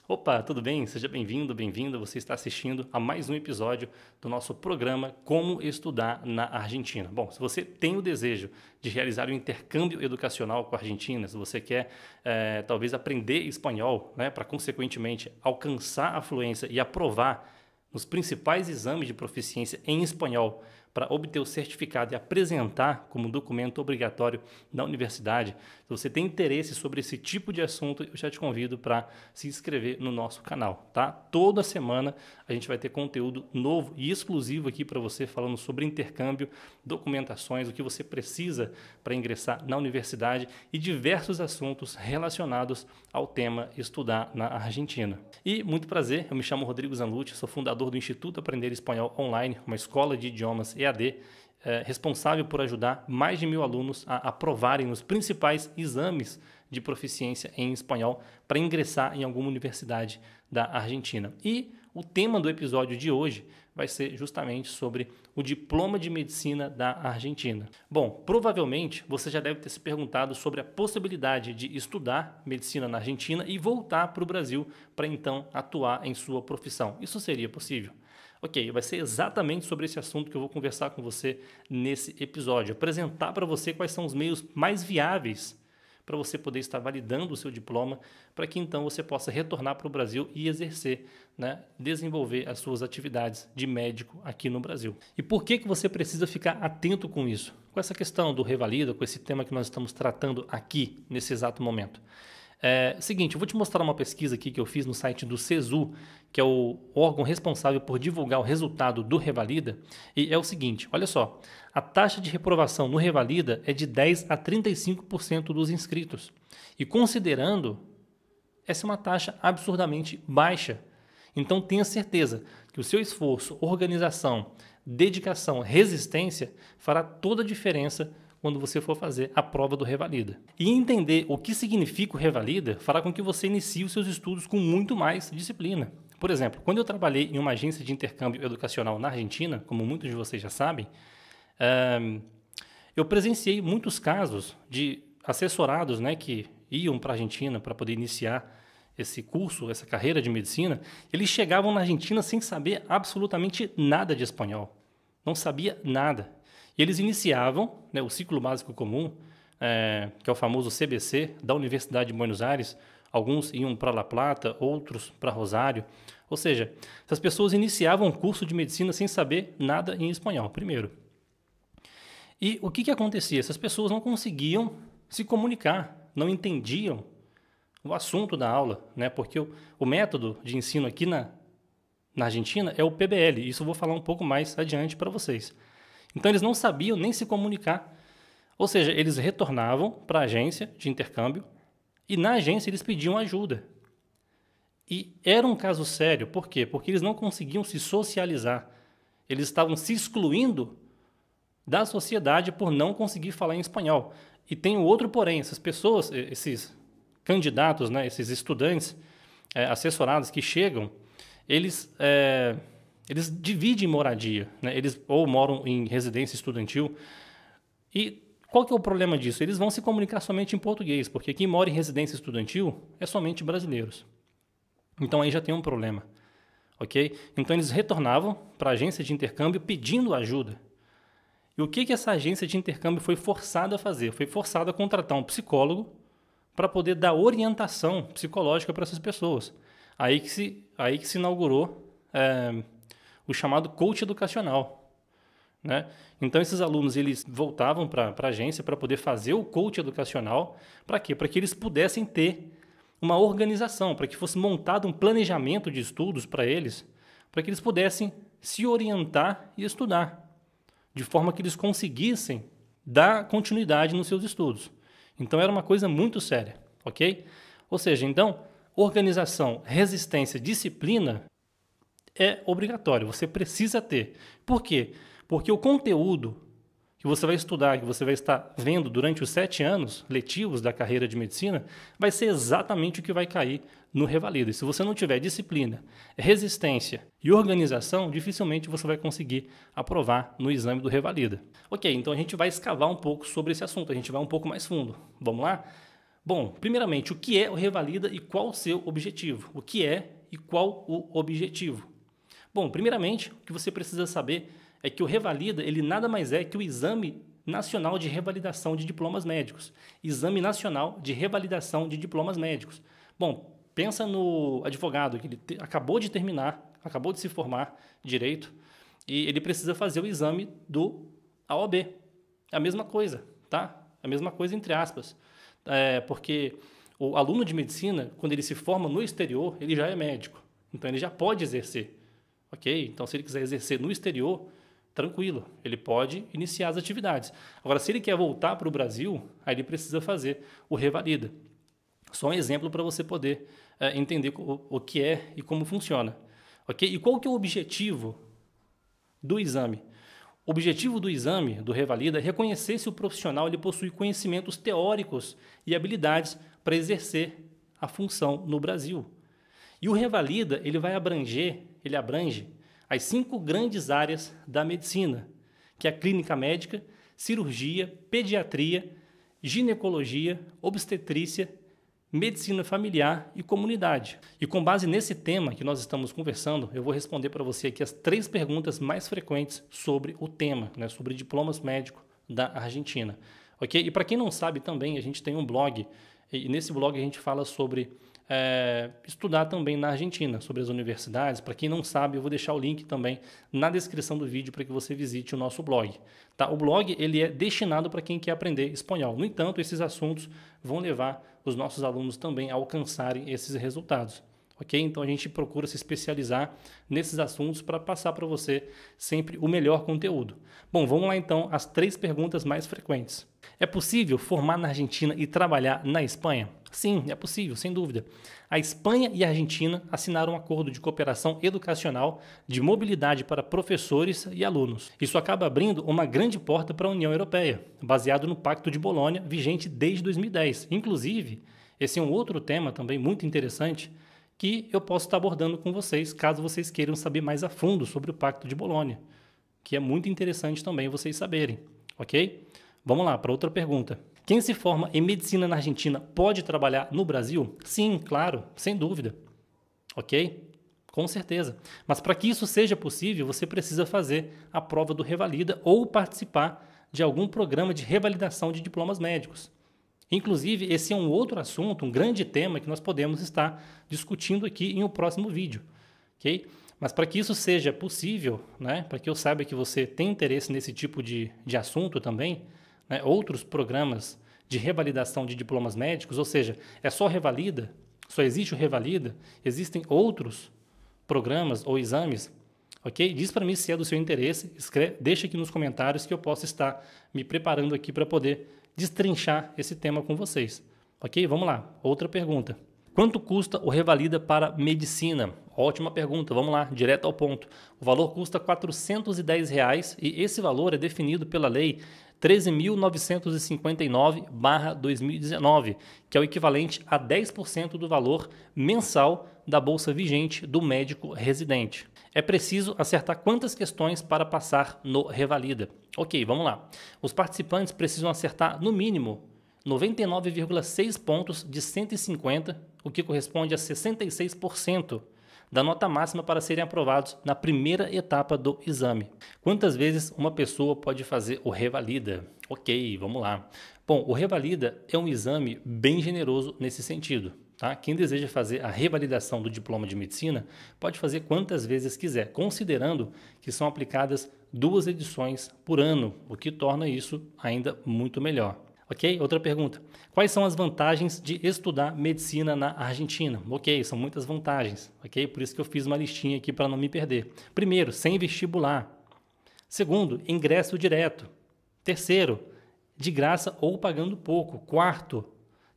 Opa, tudo bem? Seja bem-vindo, bem-vinda. Você está assistindo a mais um episódio do nosso programa Como Estudar na Argentina. Bom, se você tem o desejo de realizar um intercâmbio educacional com a Argentina, se você quer talvez aprender espanhol, né, para consequentemente alcançar a fluência e aprovar nos principais exames de proficiência em espanhol, para obter o certificado e apresentar como documento obrigatório na universidade. Se você tem interesse sobre esse tipo de assunto, eu já te convido para se inscrever no nosso canal, tá? Toda semana a gente vai ter conteúdo novo e exclusivo aqui para você, falando sobre intercâmbio, documentações, o que você precisa para ingressar na universidade e diversos assuntos relacionados ao tema estudar na Argentina. E muito prazer, eu me chamo Rodrigo Zanlucci, sou fundador do Instituto Aprender Espanhol Online, uma escola de idiomas EAD, responsável por ajudar mais de 1.000 alunos a aprovarem os principais exames de proficiência em espanhol para ingressar em alguma universidade da Argentina. E o tema do episódio de hoje vai ser justamente sobre o diploma de medicina da Argentina. Bom, provavelmente você já deve ter se perguntado sobre a possibilidade de estudar medicina na Argentina e voltar para o Brasil para então atuar em sua profissão. Isso seria possível? Ok, vai ser exatamente sobre esse assunto que eu vou conversar com você nesse episódio. Apresentar para você quais são os meios mais viáveis para você poder estar validando o seu diploma, para que então você possa retornar para o Brasil e exercer, né, desenvolver as suas atividades de médico aqui no Brasil. E por que você precisa ficar atento com isso? Com essa questão do revalida, com esse tema que nós estamos tratando aqui, nesse exato momento. Seguinte, eu vou te mostrar uma pesquisa aqui que eu fiz no site do CESU, que é o órgão responsável por divulgar o resultado do Revalida, e é o seguinte, olha só, a taxa de reprovação no Revalida é de 10 a 35% dos inscritos, e considerando, essa é uma taxa absurdamente baixa. Então tenha certeza que o seu esforço, organização, dedicação, resistência fará toda a diferença quando você for fazer a prova do Revalida. E entender o que significa o Revalida fará com que você inicie os seus estudos com muito mais disciplina. Por exemplo, quando eu trabalhei em uma agência de intercâmbio educacional na Argentina, como muitos de vocês já sabem, eu presenciei muitos casos de assessorados, né, que iam para a Argentina para poder iniciar esse curso, essa carreira de medicina. Eles chegavam na Argentina sem saber absolutamente nada de espanhol. Não sabia nada. E eles iniciavam, né, o ciclo básico comum, que é o famoso CBC, da Universidade de Buenos Aires. Alguns iam para La Plata, outros para Rosário. Ou seja, essas pessoas iniciavam um curso de medicina sem saber nada em espanhol, primeiro. E o que acontecia? Essas pessoas não conseguiam se comunicar, não entendiam o assunto da aula, né? Porque o método de ensino aqui na Argentina é o PBL. Isso eu vou falar um pouco mais adiante para vocês. Então, eles não sabiam nem se comunicar. Ou seja, eles retornavam para a agência de intercâmbio e na agência eles pediam ajuda. E era um caso sério. Por quê? Porque eles não conseguiam se socializar. Eles estavam se excluindo da sociedade por não conseguir falar em espanhol. E tem o outro porém. Essas pessoas, esses candidatos, né, esses estudantes assessorados que chegam, eles dividem moradia, né? Eles ou moram em residência estudantil. E qual que é o problema disso? Eles vão se comunicar somente em português, porque quem mora em residência estudantil é somente brasileiros. Então aí já tem um problema, ok? Então eles retornavam para a agência de intercâmbio pedindo ajuda. E o que essa agência de intercâmbio foi forçada a fazer? Foi forçada a contratar um psicólogo para poder dar orientação psicológica para essas pessoas. Aí que se inaugurou o chamado coach educacional, né? Então, esses alunos eles voltavam para a agência para poder fazer o coach educacional. Para quê? Para que eles pudessem ter uma organização, para que fosse montado um planejamento de estudos para eles, para que eles pudessem se orientar e estudar, de forma que eles conseguissem dar continuidade nos seus estudos. Então, era uma coisa muito séria, ok? Ou seja, então, organização, resistência, disciplina é obrigatório, você precisa ter. Por quê? Porque o conteúdo que você vai estudar, que você vai estar vendo durante os 7 anos letivos da carreira de medicina, vai ser exatamente o que vai cair no Revalida. E se você não tiver disciplina, resistência e organização, dificilmente você vai conseguir aprovar no exame do Revalida. Ok, então a gente vai escavar um pouco sobre esse assunto, a gente vai um pouco mais fundo. Vamos lá? Bom, primeiramente, o que é o Revalida e qual o seu objetivo? O que é e qual o objetivo? Bom, primeiramente, o que você precisa saber é que o Revalida, ele nada mais é que o Exame Nacional de Revalidação de Diplomas Médicos. Exame Nacional de Revalidação de Diplomas Médicos. Bom, pensa no advogado que ele acabou de terminar, acabou de se formar direito e ele precisa fazer o exame do AOB. É a mesma coisa, tá? A mesma coisa entre aspas. Porque o aluno de medicina, quando ele se forma no exterior, ele já é médico. Então, ele já pode exercer. Ok? Então, se ele quiser exercer no exterior, tranquilo, ele pode iniciar as atividades. Agora, se ele quer voltar para o Brasil, aí ele precisa fazer o Revalida. Só um exemplo para você poder entender o que é e como funciona. Ok? E qual que é o objetivo do exame? O objetivo do exame, do Revalida, é reconhecer se o profissional ele possui conhecimentos teóricos e habilidades para exercer a função no Brasil. E o Revalida ele abrange as 5 grandes áreas da medicina, que é a clínica médica, cirurgia, pediatria, ginecologia, obstetrícia, medicina familiar e comunidade. E com base nesse tema que nós estamos conversando, eu vou responder para você aqui as 3 perguntas mais frequentes sobre o tema, né, sobre diplomas médicos da Argentina. Ok? E para quem não sabe também, a gente tem um blog, e nesse blog a gente fala sobre estudar também na Argentina, sobre as universidades. Para quem não sabe, eu vou deixar o link também na descrição do vídeo para que você visite o nosso blog. Tá? O blog ele é destinado para quem quer aprender espanhol. No entanto, esses assuntos vão levar os nossos alunos também a alcançarem esses resultados. Ok? Então a gente procura se especializar nesses assuntos para passar para você sempre o melhor conteúdo. Bom, vamos lá então às 3 perguntas mais frequentes. É possível formar na Argentina e trabalhar na Espanha? Sim, é possível, sem dúvida. A Espanha e a Argentina assinaram um acordo de cooperação educacional de mobilidade para professores e alunos. Isso acaba abrindo uma grande porta para a União Europeia, baseado no Pacto de Bolonha, vigente desde 2010. Inclusive, esse é um outro tema também muito interessante que eu posso estar abordando com vocês, caso vocês queiram saber mais a fundo sobre o Pacto de Bolonha, que é muito interessante também vocês saberem, ok? Vamos lá, para outra pergunta. Quem se forma em medicina na Argentina pode trabalhar no Brasil? Sim, claro, sem dúvida. Ok? Com certeza. Mas para que isso seja possível, você precisa fazer a prova do Revalida ou participar de algum programa de revalidação de diplomas médicos. Inclusive, esse é um outro assunto, um grande tema que nós podemos estar discutindo aqui em um próximo vídeo. Ok? Mas para que isso seja possível, né, para que eu saiba que você tem interesse nesse tipo de assunto também, né, outros programas de revalidação de diplomas médicos, ou seja, é só Revalida, só existe o Revalida, existem outros programas ou exames, ok? Diz para mim se é do seu interesse, deixa aqui nos comentários que eu posso estar me preparando aqui para poder destrinchar esse tema com vocês, ok? Vamos lá, outra pergunta. Quanto custa o Revalida para medicina? Ótima pergunta, vamos lá, direto ao ponto. O valor custa R$ 410 e esse valor é definido pela lei 13.959/2019, que é o equivalente a 10% do valor mensal da bolsa vigente do médico residente. É preciso acertar quantas questões para passar no Revalida? Ok, vamos lá. Os participantes precisam acertar, no mínimo, 99,6 pontos de 150, o que corresponde a 66% da nota máxima para serem aprovados na primeira etapa do exame. Quantas vezes uma pessoa pode fazer o Revalida? Ok, vamos lá. Bom, o Revalida é um exame bem generoso nesse sentido. Tá? Quem deseja fazer a revalidação do diploma de medicina pode fazer quantas vezes quiser, considerando que são aplicadas 2 edições por ano, o que torna isso ainda muito melhor. Ok? Outra pergunta. Quais são as vantagens de estudar medicina na Argentina? Ok, são muitas vantagens. Ok? Por isso que eu fiz uma listinha aqui para não me perder. Primeiro, sem vestibular. Segundo, ingresso direto. Terceiro, de graça ou pagando pouco. Quarto,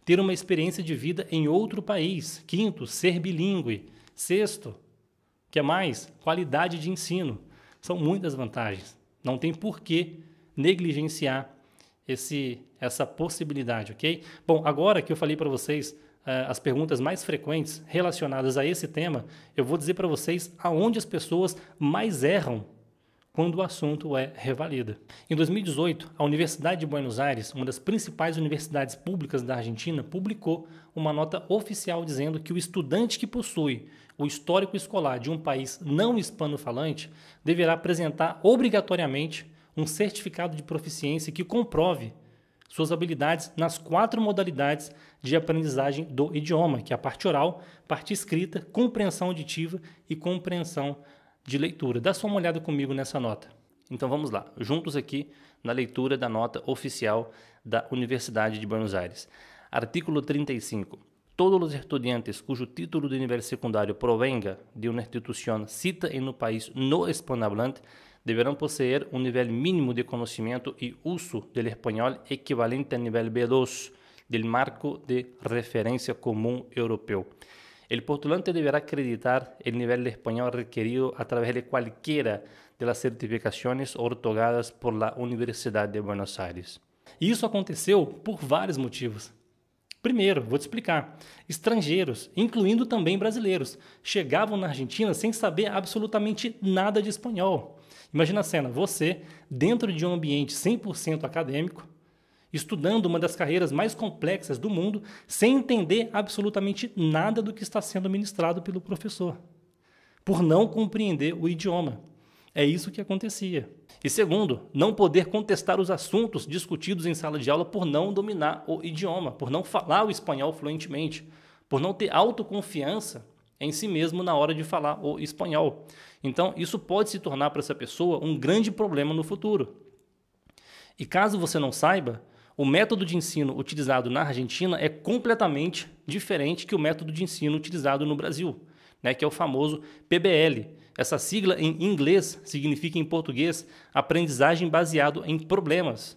ter uma experiência de vida em outro país. Quinto, ser bilíngue. Sexto, que é mais? Qualidade de ensino. São muitas vantagens. Não tem porquê negligenciar essa possibilidade, ok? Bom, agora que eu falei para vocês as perguntas mais frequentes relacionadas a esse tema, eu vou dizer para vocês aonde as pessoas mais erram quando o assunto é revalida. Em 2018, a Universidade de Buenos Aires, uma das principais universidades públicas da Argentina, publicou uma nota oficial dizendo que o estudante que possui o histórico escolar de um país não hispano-falante deverá apresentar obrigatoriamente um certificado de proficiência que comprove suas habilidades nas 4 modalidades de aprendizagem do idioma, que é a parte oral, parte escrita, compreensão auditiva e compreensão de leitura. Dá só uma olhada comigo nessa nota. Então vamos lá, juntos aqui na leitura da nota oficial da Universidade de Buenos Aires. Artículo 35. Todos los estudiantes cuyo título de nivel secundario provenga de una institución cita en un país no hispanohablante deberán poseer un nivel mínimo de conocimiento y uso del español equivalente al nivel B2 del marco de referencia común europeo. El postulante deberá acreditar el nivel de español requerido a través de cualquiera de las certificaciones otorgadas por la Universidad de Buenos Aires. E isso aconteceu por vários motivos. Primeiro, vou te explicar. Estrangeiros, incluindo também brasileiros, chegavam na Argentina sem saber absolutamente nada de espanhol. Imagina a cena, você, dentro de um ambiente 100% acadêmico, estudando uma das carreiras mais complexas do mundo, sem entender absolutamente nada do que está sendo ministrado pelo professor, por não compreender o idioma. É isso que acontecia. E segundo, não poder contestar os assuntos discutidos em sala de aula por não dominar o idioma, por não falar o espanhol fluentemente, por não ter autoconfiança em si mesmo na hora de falar o espanhol. Então, isso pode se tornar para essa pessoa um grande problema no futuro. E caso você não saiba, o método de ensino utilizado na Argentina é completamente diferente que o método de ensino utilizado no Brasil, né, que é o famoso PBL. Essa sigla em inglês significa em português aprendizagem baseado em problemas.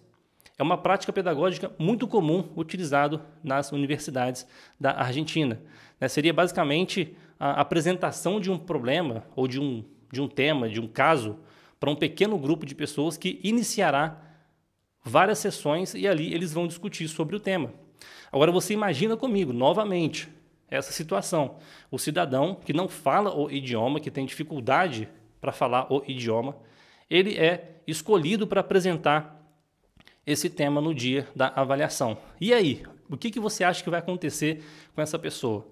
É uma prática pedagógica muito comum utilizado nas universidades da Argentina. Né, seria basicamente a apresentação de um problema ou de um tema, de um caso, para um pequeno grupo de pessoas que iniciará várias sessões e ali eles vão discutir sobre o tema. Agora você imagina comigo, novamente, essa situação. O cidadão que não fala o idioma, que tem dificuldade para falar o idioma, ele é escolhido para apresentar esse tema no dia da avaliação. E aí, o que você acha que vai acontecer com essa pessoa,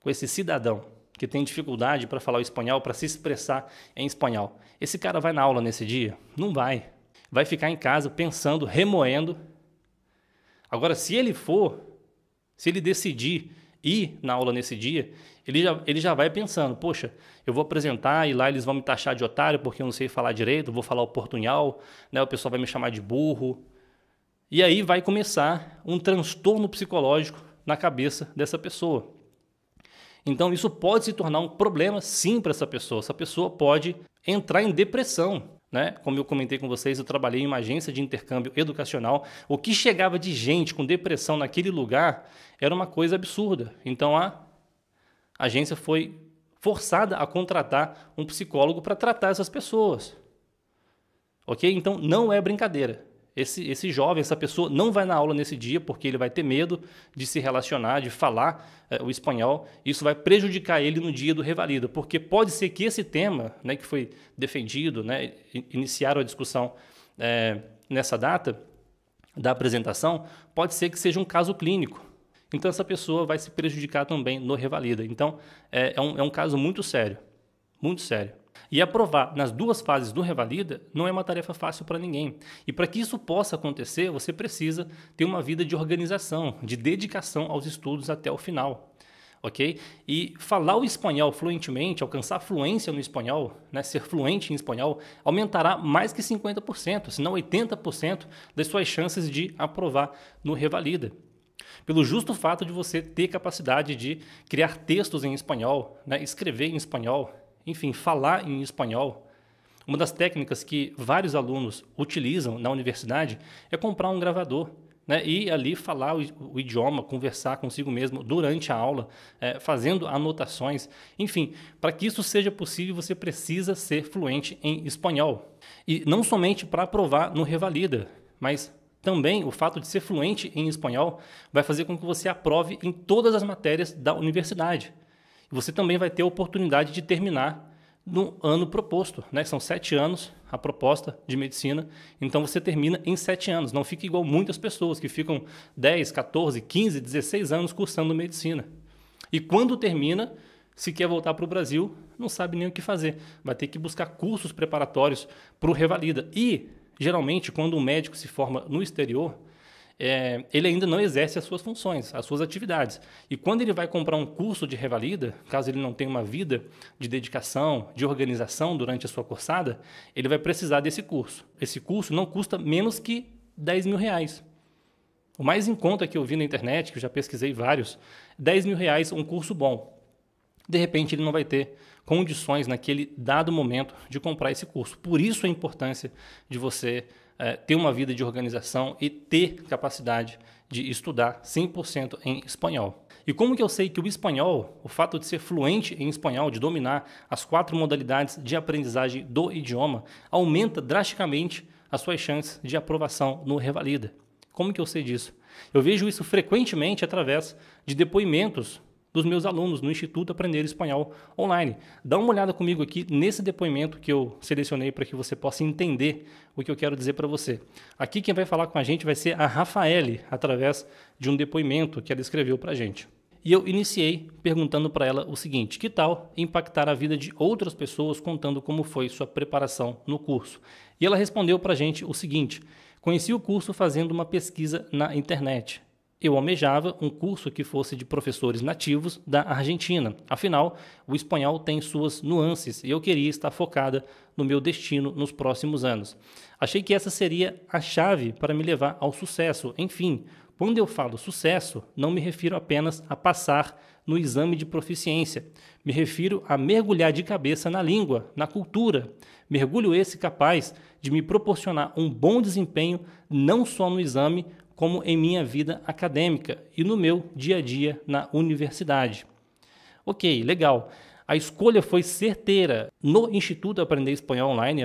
com esse cidadão que tem dificuldade para falar o espanhol, para se expressar em espanhol? Esse cara vai na aula nesse dia? Não vai. Vai ficar em casa pensando, remoendo. Agora, se ele decidir ir na aula nesse dia, ele já vai pensando, poxa, eu vou apresentar e lá eles vão me taxar de otário porque eu não sei falar direito, vou falar o portunhol, né, o pessoal vai me chamar de burro. E aí vai começar um transtorno psicológico na cabeça dessa pessoa. Então, isso pode se tornar um problema, sim, para essa pessoa. Essa pessoa pode entrar em depressão. Né? Como eu comentei com vocês, eu trabalhei em uma agência de intercâmbio educacional. O que chegava de gente com depressão naquele lugar era uma coisa absurda. Então a agência foi forçada a contratar um psicólogo para tratar essas pessoas. Ok? Então não é brincadeira. Esse jovem, essa pessoa não vai na aula nesse dia porque ele vai ter medo de se relacionar, de falar o espanhol. Isso vai prejudicar ele no dia do revalida, porque pode ser que esse tema, né, que foi defendido, né, iniciaram a discussão nessa data da apresentação, pode ser que seja um caso clínico. Então essa pessoa vai se prejudicar também no revalida. Então é um caso muito sério, muito sério. E aprovar nas 2 fases do revalida não é uma tarefa fácil para ninguém. E para que isso possa acontecer, você precisa ter uma vida de organização, de dedicação aos estudos até o final. Ok? E falar o espanhol fluentemente, alcançar fluência no espanhol, né, ser fluente em espanhol, aumentará mais que 50%, se não 80% das suas chances de aprovar no revalida. Pelo justo fato de você ter capacidade de criar textos em espanhol, né, escrever em espanhol, enfim, falar em espanhol. Uma das técnicas que vários alunos utilizam na universidade é comprar um gravador, né, e ali falar o idioma, conversar consigo mesmo durante a aula, fazendo anotações. Enfim, para que isso seja possível, você precisa ser fluente em espanhol. E não somente para aprovar no Revalida, mas também o fato de ser fluente em espanhol vai fazer com que você aprove em todas as matérias da universidade. E você também vai ter a oportunidade de terminar no ano proposto, né? São 7 anos a proposta de medicina, então você termina em 7 anos. Não fica igual muitas pessoas que ficam 10, 14, 15, 16 anos cursando medicina. E quando termina, se quer voltar para o Brasil, não sabe nem o que fazer. Vai ter que buscar cursos preparatórios para o Revalida. E, geralmente, quando um médico se forma no exterior, ele ainda não exerce as suas funções, as suas atividades. E quando ele vai comprar um curso de Revalida, caso ele não tenha uma vida de dedicação, de organização durante a sua cursada, ele vai precisar desse curso. Esse curso não custa menos que R$10.000. O mais em conta que eu vi na internet, que eu já pesquisei vários, R$10.000 um curso bom. De repente ele não vai ter condições naquele dado momento de comprar esse curso. Por isso a importância de você ter uma vida de organização e ter capacidade de estudar 100% em espanhol. E como que eu sei que o espanhol, o fato de ser fluente em espanhol, de dominar as 4 modalidades de aprendizagem do idioma, aumenta drasticamente as suas chances de aprovação no Revalida? Como que eu sei disso? Eu vejo isso frequentemente através de depoimentos dos meus alunos no Instituto Aprender Espanhol Online. Dá uma olhada comigo aqui nesse depoimento que eu selecionei para que você possa entender o que eu quero dizer para você. Aqui quem vai falar com a gente vai ser a Rafaele, através de um depoimento que ela escreveu para a gente. E eu iniciei perguntando para ela o seguinte: que tal impactar a vida de outras pessoas contando como foi sua preparação no curso? E ela respondeu para a gente o seguinte: conheci o curso fazendo uma pesquisa na internet. Eu almejava um curso que fosse de professores nativos da Argentina. Afinal, o espanhol tem suas nuances e eu queria estar focada no meu destino nos próximos anos. Achei que essa seria a chave para me levar ao sucesso. Enfim, quando eu falo sucesso, não me refiro apenas a passar no exame de proficiência. Me refiro a mergulhar de cabeça na língua, na cultura. Mergulho esse capaz de me proporcionar um bom desempenho não só no exame, como em minha vida acadêmica e no meu dia a dia na universidade. Ok, legal. A escolha foi certeira. No Instituto Aprender Espanhol Online,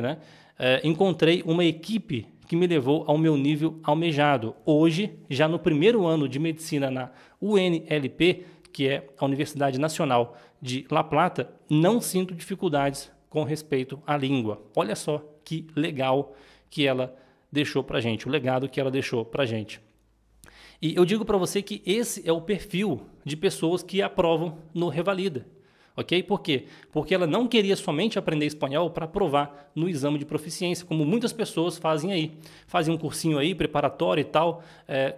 encontrei uma equipe que me levou ao meu nível almejado. Hoje, já no primeiro ano de medicina na UNLP, que é a Universidade Nacional de La Plata, não sinto dificuldades com respeito à língua. Olha só que legal que ela deixou para a gente, o legado que ela deixou para a gente. E eu digo para você que esse é o perfil de pessoas que aprovam no Revalida. Ok? Por quê? Porque ela não queria somente aprender espanhol para aprovar no exame de proficiência, como muitas pessoas fazem aí. Fazem um cursinho aí, preparatório e tal,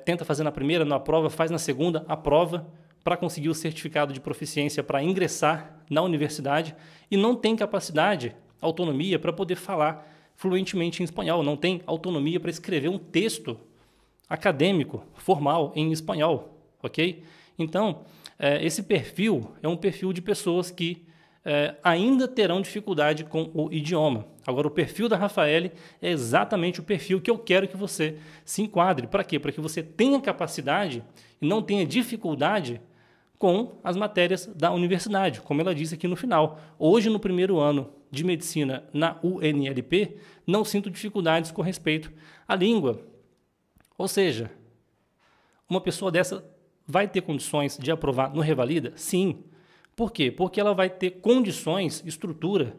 tenta fazer na primeira, não aprova, faz na segunda, aprova, para conseguir o certificado de proficiência para ingressar na universidade e não tem capacidade, autonomia para poder falar fluentemente em espanhol, não tem autonomia para escrever um texto acadêmico, formal, em espanhol, ok? Então, esse perfil é um perfil de pessoas que ainda terão dificuldade com o idioma. Agora, o perfil da Rafaele é exatamente o perfil que eu quero que você se enquadre. Para quê? Para que você tenha capacidade e não tenha dificuldade com as matérias da universidade, como ela disse aqui no final. Hoje, no primeiro ano de medicina na UNLP, não sinto dificuldades com respeito à língua. Ou seja, uma pessoa dessa vai ter condições de aprovar no Revalida? Sim. Por quê? Porque ela vai ter condições, estrutura,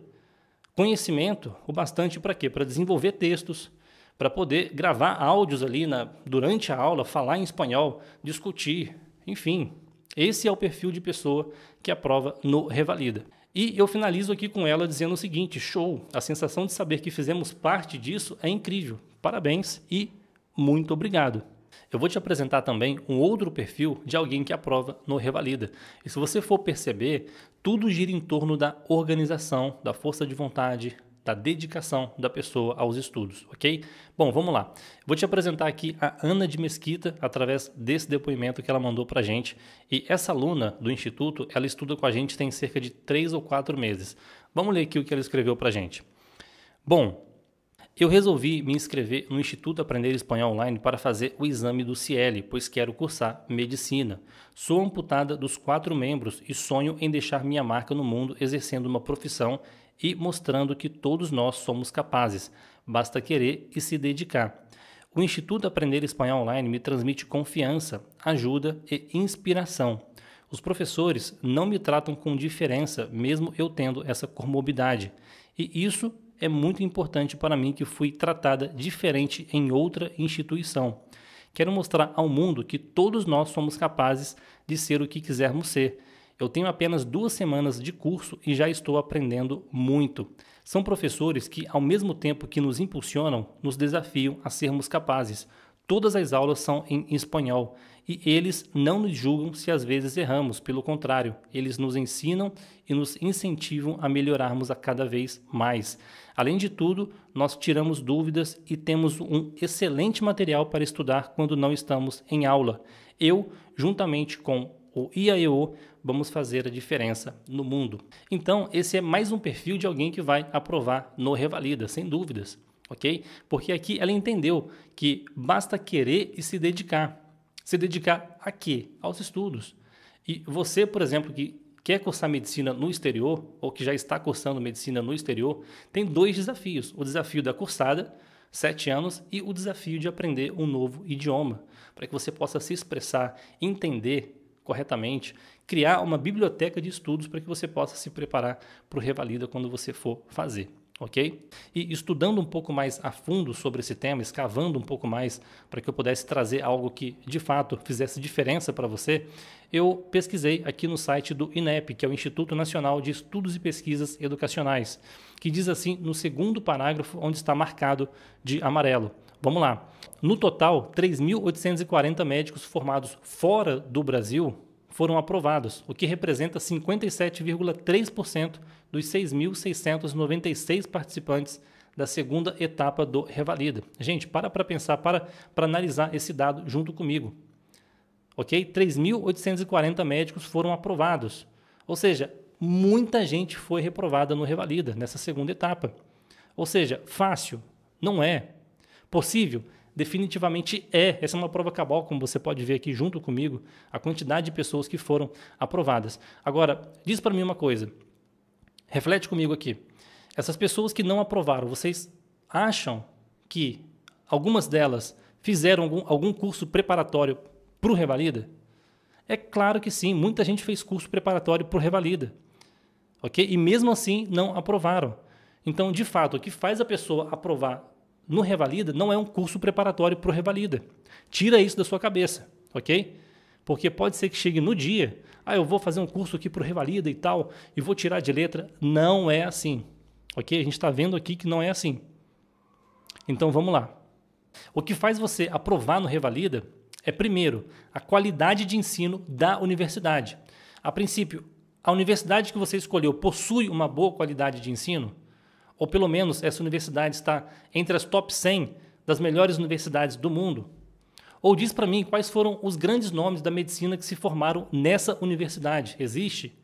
conhecimento, o bastante para quê? Para desenvolver textos, para poder gravar áudios ali durante a aula, falar em espanhol, discutir, enfim. Esse é o perfil de pessoa que aprova no Revalida. E eu finalizo aqui com ela dizendo o seguinte: show! A sensação de saber que fizemos parte disso é incrível. Parabéns e muito obrigado. Eu vou te apresentar também um outro perfil de alguém que aprova no Revalida. E se você for perceber, tudo gira em torno da organização, da força de vontade, da dedicação da pessoa aos estudos, ok? Bom, vamos lá. Vou te apresentar aqui a Ana de Mesquita, através desse depoimento que ela mandou para a gente. E essa aluna do Instituto, ela estuda com a gente tem cerca de 3 ou 4 meses. Vamos ler aqui o que ela escreveu para a gente. Bom, eu resolvi me inscrever no Instituto Aprender Espanhol Online para fazer o exame do CIEL, pois quero cursar medicina. Sou amputada dos 4 membros e sonho em deixar minha marca no mundo exercendo uma profissão e mostrando que todos nós somos capazes, basta querer e se dedicar. O Instituto Aprender Espanhol Online me transmite confiança, ajuda e inspiração. Os professores não me tratam com diferença, mesmo eu tendo essa comorbidade. E isso é muito importante para mim, que fui tratada diferente em outra instituição. Quero mostrar ao mundo que todos nós somos capazes de ser o que quisermos ser. Eu tenho apenas 2 semanas de curso e já estou aprendendo muito. São professores que, ao mesmo tempo que nos impulsionam, nos desafiam a sermos capazes. Todas as aulas são em espanhol e eles não nos julgam se às vezes erramos. Pelo contrário, eles nos ensinam e nos incentivam a melhorarmos a cada vez mais. Além de tudo, nós tiramos dúvidas e temos um excelente material para estudar quando não estamos em aula. Eu, juntamente com o IAEO, vamos fazer a diferença no mundo. Então, esse é mais um perfil de alguém que vai aprovar no Revalida, sem dúvidas, ok? Porque aqui ela entendeu que basta querer e se dedicar. Se dedicar a quê? Aos estudos. E você, por exemplo, que quer cursar medicina no exterior, ou que já está cursando medicina no exterior, tem 2 desafios. O desafio da cursada, 7 anos, e o desafio de aprender um novo idioma, para que você possa se expressar, entender corretamente, criar uma biblioteca de estudos para que você possa se preparar para o Revalida quando você for fazer, ok? E estudando um pouco mais a fundo sobre esse tema, escavando um pouco mais para que eu pudesse trazer algo que de fato fizesse diferença para você, eu pesquisei aqui no site do INEP, que é o Instituto Nacional de Estudos e Pesquisas Educacionais, que diz assim no 2º parágrafo, onde está marcado de amarelo. Vamos lá. No total, 3.840 médicos formados fora do Brasil foram aprovados, o que representa 57,3% dos 6.696 participantes da 2ª etapa do Revalida. Gente, para pensar, para analisar esse dado junto comigo. Ok? 3.840 médicos foram aprovados. Ou seja, muita gente foi reprovada no Revalida, nessa 2ª etapa. Ou seja, fácil? Não é. Possível? Definitivamente é. Essa é uma prova cabal, como você pode ver aqui junto comigo, a quantidade de pessoas que foram aprovadas. Agora, diz para mim uma coisa, reflete comigo aqui. Essas pessoas que não aprovaram, vocês acham que algumas delas fizeram algum curso preparatório para o Revalida? É claro que sim, muita gente fez curso preparatório para o Revalida, ok? E mesmo assim não aprovaram. Então, de fato, o que faz a pessoa aprovar no Revalida não é um curso preparatório para o Revalida. Tira isso da sua cabeça, ok? Porque pode ser que chegue no dia, eu vou fazer um curso aqui para o Revalida e tal, e vou tirar de letra. Não é assim, ok? A gente está vendo aqui que não é assim. Então, vamos lá. O que faz você aprovar no Revalida é, primeiro, a qualidade de ensino da universidade. A princípio, a universidade que você escolheu possui uma boa qualidade de ensino? Ou pelo menos essa universidade está entre as top 100 das melhores universidades do mundo? Ou diz para mim quais foram os grandes nomes da medicina que se formaram nessa universidade. Existe?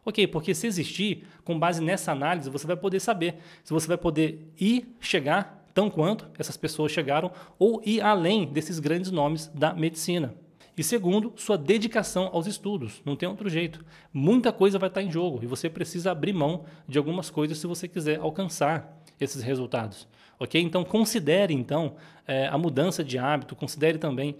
Ok, porque se existir, com base nessa análise, você vai poder saber se você vai poder chegar tão quanto essas pessoas chegaram, ou ir além desses grandes nomes da medicina. E segundo, sua dedicação aos estudos. Não tem outro jeito. Muita coisa vai estar em jogo e você precisa abrir mão de algumas coisas se você quiser alcançar esses resultados. Ok? Então, considere a mudança de hábito, considere também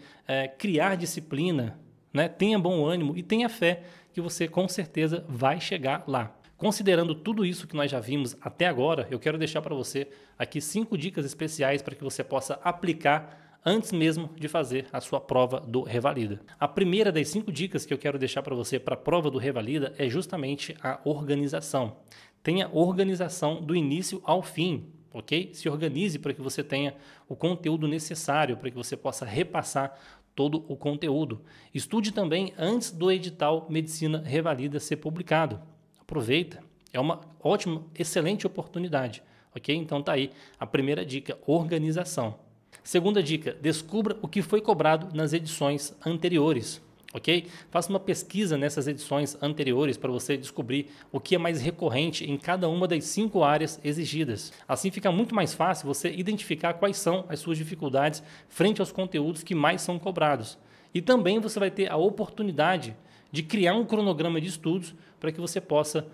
criar disciplina, né? Tenha bom ânimo e tenha fé que você com certeza vai chegar lá. Considerando tudo isso que nós já vimos até agora, eu quero deixar para você aqui 5 dicas especiais para que você possa aplicar antes mesmo de fazer a sua prova do Revalida. A primeira das 5 dicas que eu quero deixar para você para a prova do Revalida é justamente a organização. Tenha organização do início ao fim, ok? Se organize para que você tenha o conteúdo necessário, para que você possa repassar todo o conteúdo. Estude também antes do edital Medicina Revalida ser publicado. Aproveita, é uma ótima, excelente oportunidade, ok? Então tá aí a primeira dica, organização. Segunda dica, descubra o que foi cobrado nas edições anteriores, ok? Faça uma pesquisa nessas edições anteriores para você descobrir o que é mais recorrente em cada uma das 5 áreas exigidas. Assim fica muito mais fácil você identificar quais são as suas dificuldades frente aos conteúdos que mais são cobrados. E também você vai ter a oportunidade de criar um cronograma de estudos para que você possa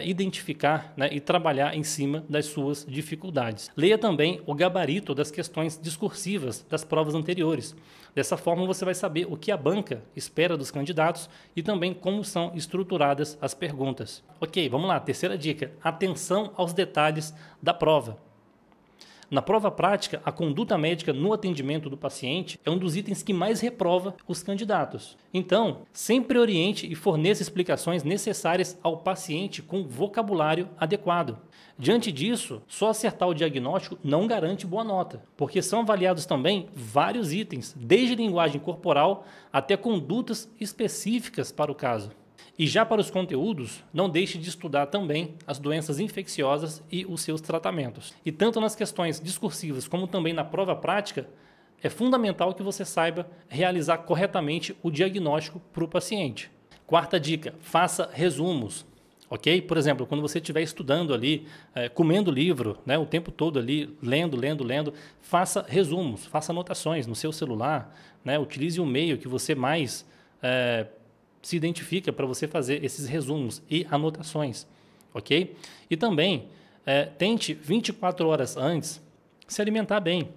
identificar, né, e trabalhar em cima das suas dificuldades. Leia também o gabarito das questões discursivas das provas anteriores. Dessa forma você vai saber o que a banca espera dos candidatos e também como são estruturadas as perguntas. Ok, vamos lá, terceira dica, atenção aos detalhes da prova. Na prova prática, a conduta médica no atendimento do paciente é um dos itens que mais reprova os candidatos. Então, sempre oriente e forneça explicações necessárias ao paciente com vocabulário adequado. Diante disso, só acertar o diagnóstico não garante boa nota, porque são avaliados também vários itens, desde linguagem corporal até condutas específicas para o caso. E já para os conteúdos, não deixe de estudar também as doenças infecciosas e os seus tratamentos. E tanto nas questões discursivas como também na prova prática, é fundamental que você saiba realizar corretamente o diagnóstico para o paciente. Quarta dica, faça resumos. Ok? Por exemplo, quando você estiver estudando ali, comendo livro, né, o tempo todo ali, lendo, faça resumos, faça anotações no seu celular, né, utilize o meio que você mais se identifica para você fazer esses resumos e anotações, ok? E também tente 24 horas antes se alimentar bem.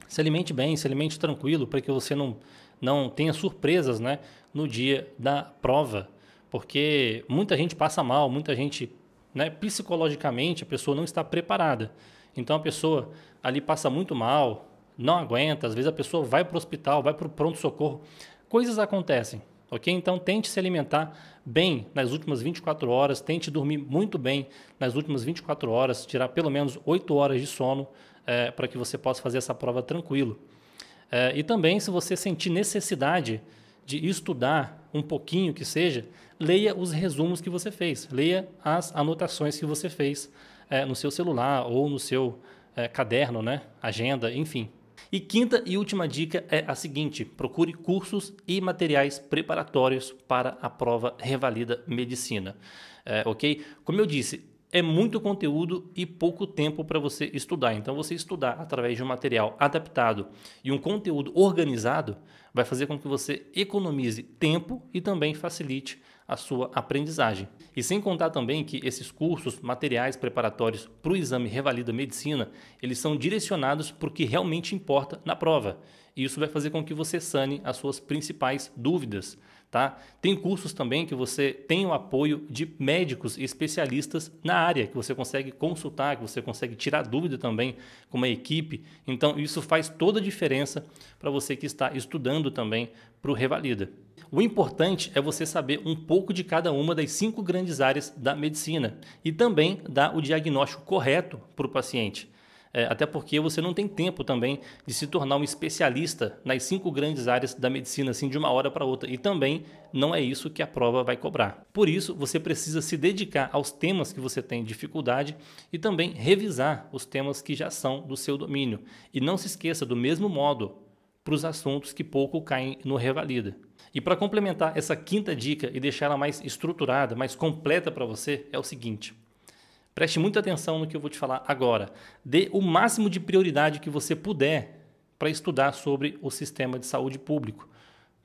Se alimente bem, se alimente tranquilo, para que você não tenha surpresas, né, no dia da prova. Porque muita gente passa mal, muita gente, né, psicologicamente, a pessoa não está preparada. Então a pessoa ali passa muito mal, não aguenta, às vezes a pessoa vai para o hospital, vai para o pronto-socorro. Coisas acontecem. Ok? Então, tente se alimentar bem nas últimas 24 horas, tente dormir muito bem nas últimas 24 horas, tirar pelo menos 8 horas de sono para que você possa fazer essa prova tranquilo. E também, se você sentir necessidade de estudar um pouquinho que seja, leia os resumos que você fez, leia as anotações que você fez no seu celular ou no seu caderno, né? Agenda, enfim. E quinta e última dica é a seguinte, procure cursos e materiais preparatórios para a prova Revalida Medicina, ok? Como eu disse, é muito conteúdo e pouco tempo para você estudar, então você estudar através de um material adaptado e um conteúdo organizado vai fazer com que você economize tempo e também facilite a sua aprendizagem. E sem contar também que esses cursos, materiais preparatórios para o exame Revalida Medicina, eles são direcionados para o que realmente importa na prova. E isso vai fazer com que você sane as suas principais dúvidas. Tá? Tem cursos também que você tem o apoio de médicos e especialistas na área, que você consegue consultar, que você consegue tirar dúvida também com uma equipe. Então, isso faz toda a diferença para você que está estudando também para o Revalida. O importante é você saber um pouco de cada uma das 5 grandes áreas da medicina e também dar o diagnóstico correto para o paciente. Até porque você não tem tempo também de se tornar um especialista nas 5 grandes áreas da medicina, assim, de uma hora para outra. E também não é isso que a prova vai cobrar. Por isso, você precisa se dedicar aos temas que você tem dificuldade e também revisar os temas que já são do seu domínio. E não se esqueça, do mesmo modo, para os assuntos que pouco caem no Revalida. E para complementar essa quinta dica e deixar ela mais estruturada, mais completa para você, é o seguinte. Preste muita atenção no que eu vou te falar agora. Dê o máximo de prioridade que você puder para estudar sobre o sistema de saúde público,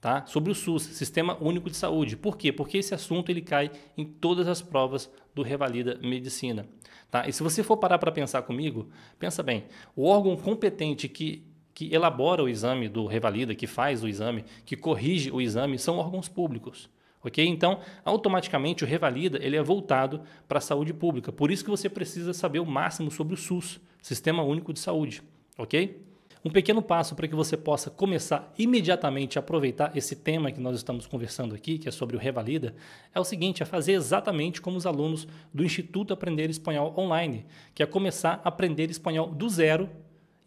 tá? Sobre o SUS, Sistema Único de Saúde. Por quê? Porque esse assunto ele cai em todas as provas do Revalida Medicina. Tá? E se você for parar para pensar comigo, pensa bem, o órgão competente que elabora o exame do Revalida, que faz o exame, que corrige o exame, são órgãos públicos. Ok? Então, automaticamente o Revalida ele é voltado para a saúde pública. Por isso que você precisa saber o máximo sobre o SUS, Sistema Único de Saúde. Ok? Um pequeno passo para que você possa começar imediatamente a aproveitar esse tema que nós estamos conversando aqui, que é sobre o Revalida, é o seguinte, é fazer exatamente como os alunos do Instituto Aprender Espanhol Online, que é começar a aprender espanhol do zero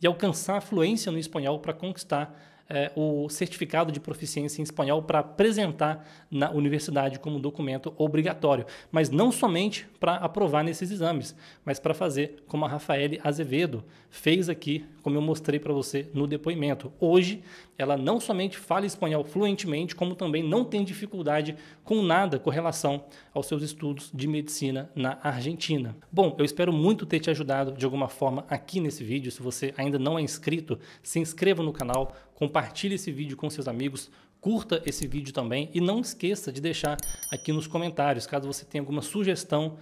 e alcançar a fluência no espanhol para conquistar o certificado de proficiência em espanhol para apresentar na universidade como documento obrigatório, mas não somente para aprovar nesses exames, mas para fazer como a Rafaele Azevedo fez aqui, como eu mostrei para você no depoimento. Hoje, ela não somente fala espanhol fluentemente, como também não tem dificuldade com nada com relação aos seus estudos de medicina na Argentina. Bom, eu espero muito ter te ajudado de alguma forma aqui nesse vídeo. Se você ainda não é inscrito, se inscreva no canal, compartilhe compartilhe esse vídeo com seus amigos, curta esse vídeo também e não esqueça de deixar aqui nos comentários, caso você tenha alguma sugestão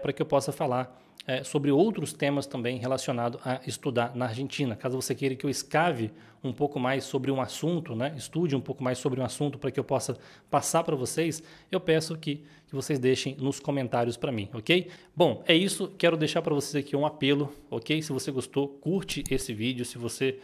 para que eu possa falar sobre outros temas também relacionados a estudar na Argentina. Caso você queira que eu escave um pouco mais sobre um assunto, né? Estude um pouco mais sobre um assunto para que eu possa passar para vocês, eu peço que vocês deixem nos comentários para mim, ok? Bom, é isso. Quero deixar para vocês aqui um apelo, ok? Se você gostou, curte esse vídeo. Se você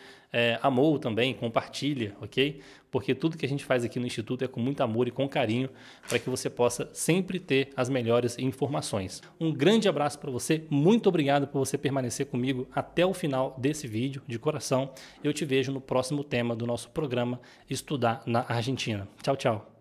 amou também, compartilha, ok? Porque tudo que a gente faz aqui no Instituto é com muito amor e com carinho para que você possa sempre ter as melhores informações. Um grande abraço para você. Muito obrigado por você permanecer comigo até o final desse vídeo, de coração. Eu te vejo no próximo tema do nosso programa Estudar na Argentina. Tchau, tchau.